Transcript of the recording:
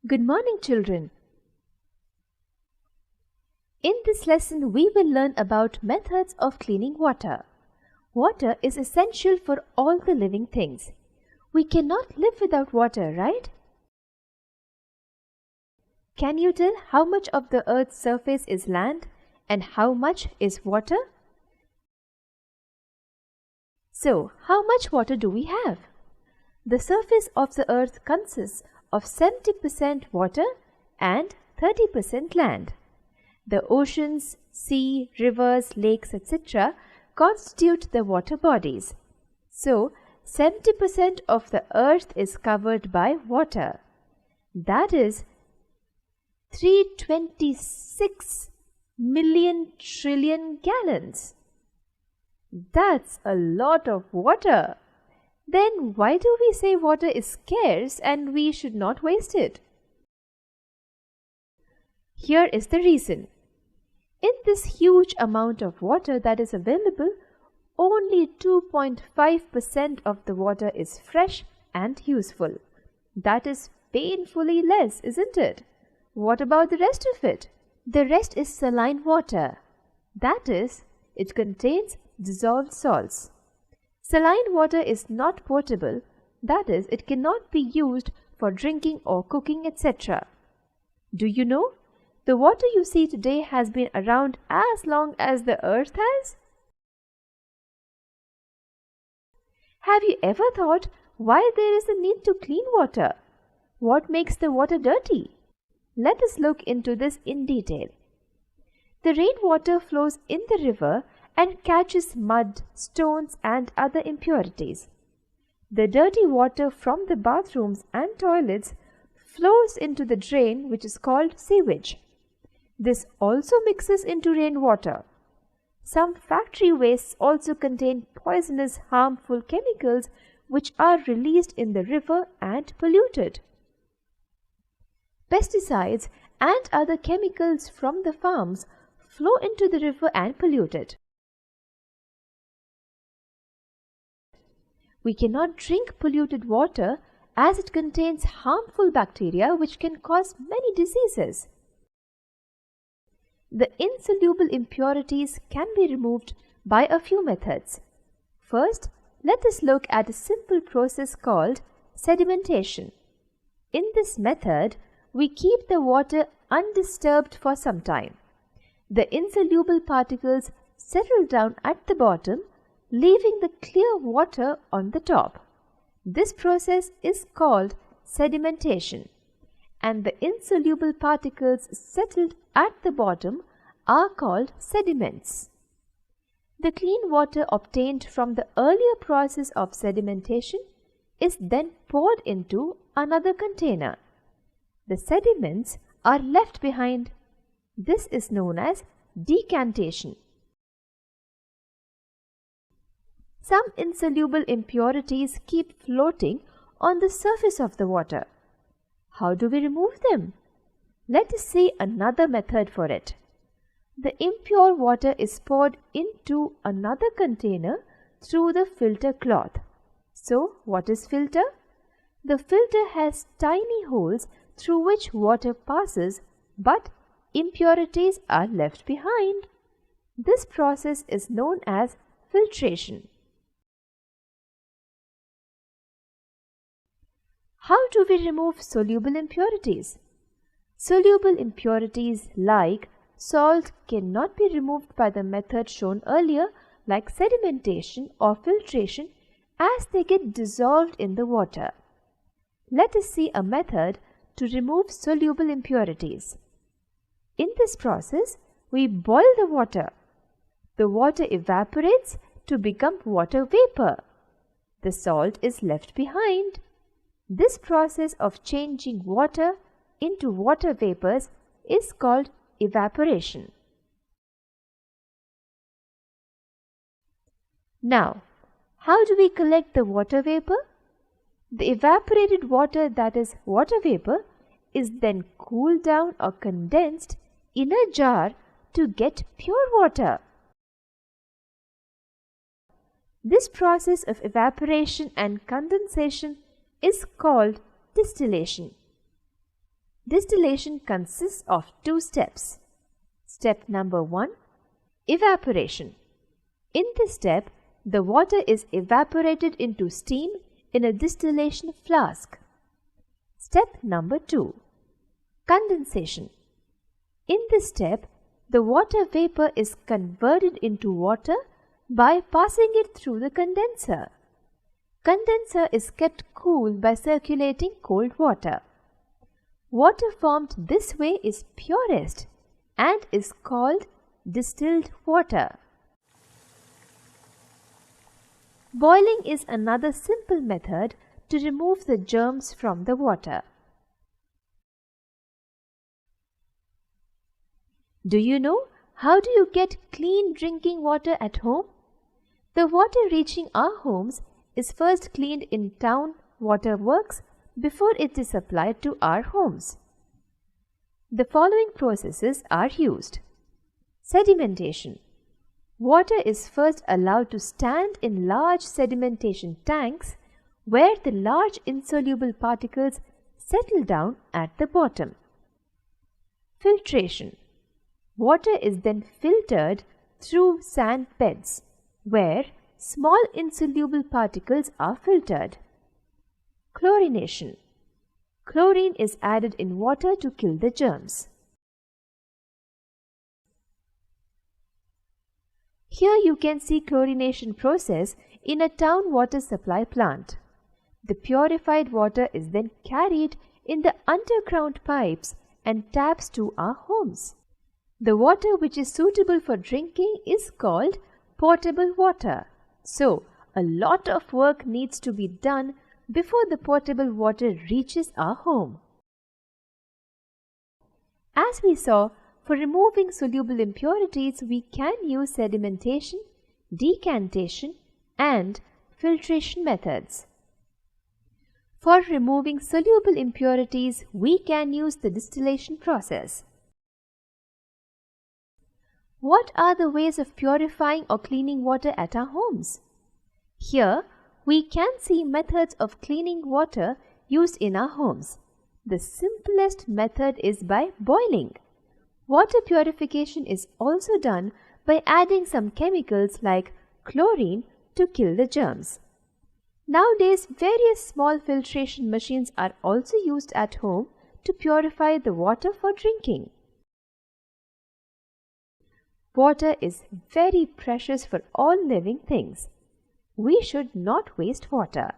Good morning, children. In this lesson, we will learn about methods of cleaning water. Water is essential for all the living things. We cannot live without water, right? Can you tell how much of the earth's surface is land and how much is water? So, how much water do we have? The surface of the earth consists of 70% water and 30% land. The oceans, sea, rivers, lakes, etc. constitute the water bodies. So, 70% of the earth is covered by water. That is 326 million trillion gallons. That's a lot of water. Then why do we say water is scarce and we should not waste it? Here is the reason. In this huge amount of water that is available, only 2.5% of the water is fresh and useful. That is painfully less, isn't it? What about the rest of it? The rest is saline water. That is, it contains dissolved salts. Saline water is not potable, that is, it cannot be used for drinking or cooking, etc. Do you know? The water you see today has been around as long as the earth has. Have you ever thought why there is a need to clean water? What makes the water dirty? Let us look into this in detail. The rainwater flows in the river and catches mud, stones and other impurities. The dirty water from the bathrooms and toilets flows into the drain, which is called sewage. This also mixes into rainwater. Some factory wastes also contain poisonous, harmful chemicals which are released in the river and polluted. Pesticides and other chemicals from the farms flow into the river and pollute it. We cannot drink polluted water as it contains harmful bacteria which can cause many diseases. The insoluble impurities can be removed by a few methods. First, let us look at a simple process called sedimentation. In this method, we keep the water undisturbed for some time. The insoluble particles settle down at the bottom, leaving the clear water on the top. This process is called sedimentation, and the insoluble particles settled at the bottom are called sediments. The clean water obtained from the earlier process of sedimentation is then poured into another container. The sediments are left behind. This is known as decantation. Some insoluble impurities keep floating on the surface of the water. How do we remove them? Let us see another method for it. The impure water is poured into another container through the filter cloth. So, what is filter? The filter has tiny holes through which water passes, but impurities are left behind. This process is known as filtration. How do we remove soluble impurities? Soluble impurities like salt cannot be removed by the method shown earlier, like sedimentation or filtration, as they get dissolved in the water. Let us see a method to remove soluble impurities. In this process, we boil the water. The water evaporates to become water vapor. The salt is left behind. This process of changing water into water vapors is called evaporation. Now, how do we collect the water vapor? The evaporated water, that is water vapor, is then cooled down or condensed in a jar to get pure water. This process of evaporation and condensation is called distillation. Distillation consists of two steps. Step number 1, evaporation. In this step, the water is evaporated into steam in a distillation flask. Step number 2, condensation. In this step, the water vapor is converted into water by passing it through the condenser. Condenser is kept cool by circulating cold water. Water formed this way is purest and is called distilled water. Boiling is another simple method to remove the germs from the water. Do you know how do you get clean drinking water at home? The water reaching our homes is first cleaned in town water works before it is supplied to our homes. The following processes are used. Sedimentation. Water is first allowed to stand in large sedimentation tanks where the large insoluble particles settle down at the bottom. Filtration. Water is then filtered through sand beds where small insoluble particles are filtered. Chlorination. Chlorine is added in water to kill the germs. Here you can see chlorination process in a town water supply plant. The purified water is then carried in the underground pipes and taps to our homes. The water which is suitable for drinking is called potable water. So, a lot of work needs to be done before the potable water reaches our home. As we saw, for removing soluble impurities, we can use sedimentation, decantation, and filtration methods. For removing soluble impurities, we can use the distillation process. What are the ways of purifying or cleaning water at our homes? Here, we can see methods of cleaning water used in our homes. The simplest method is by boiling. Water purification is also done by adding some chemicals like chlorine to kill the germs. Nowadays, various small filtration machines are also used at home to purify the water for drinking. Water is very precious for all living things. We should not waste water.